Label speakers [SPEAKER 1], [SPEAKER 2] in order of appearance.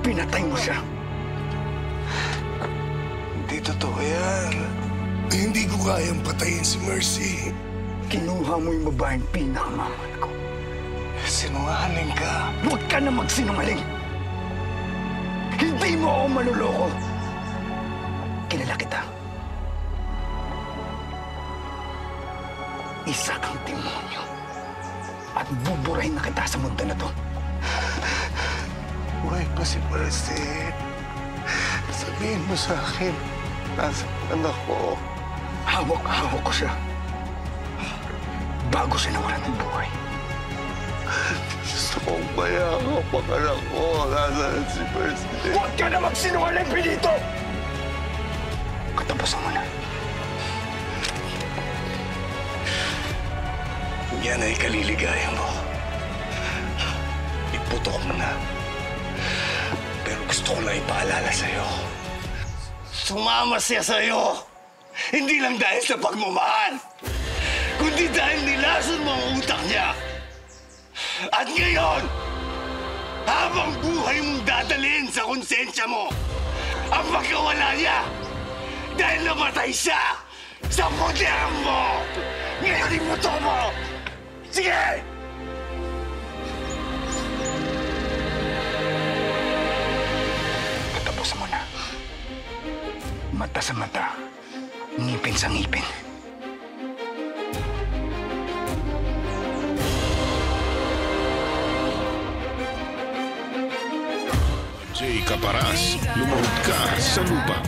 [SPEAKER 1] pinatay mo siya.
[SPEAKER 2] Hindi totoo yan. Hindi ko kayang patayin si Mercy.
[SPEAKER 1] Kinuha mo yung babaeng pinakamamahal ko.
[SPEAKER 2] Sinungaling ka.
[SPEAKER 1] Huwag ka na magsinungaling! Hindi mo ako maluloko! Kilala kita. Isa kang demonyo. At buburahin na kita sa mundo na to.
[SPEAKER 2] Buhay pa si Mercy. Sabihin mo sa akin, nasaan ako?
[SPEAKER 1] Hawak-hawak ko siya. Bago siya nawalan ng buhay.
[SPEAKER 2] Gusto kong bayakap ang anak ko. Nasaan si Mercy?
[SPEAKER 1] Huwag ka na magsinungaling, Benito! Katapusan mo na.
[SPEAKER 2] Yan ay kaliligaya mo. Iputok mo na. Pero gusto ko lang ipaalala sa'yo. Sumama siya sa'yo. Hindi lang dahil sa pagmamahal, kundi dahil nilason mo ang utak niya. At ngayon, habang buhay mong dadalhin sa konsensya mo ang pagkawala niya dahil namatay siya sa poder mo. Ngayon iputo mo! Sige!
[SPEAKER 1] Katapusan mo na. Mata sa mata, ngipin sa ngipin.
[SPEAKER 3] Jay Caparaz, lumuhod ka sa lupa.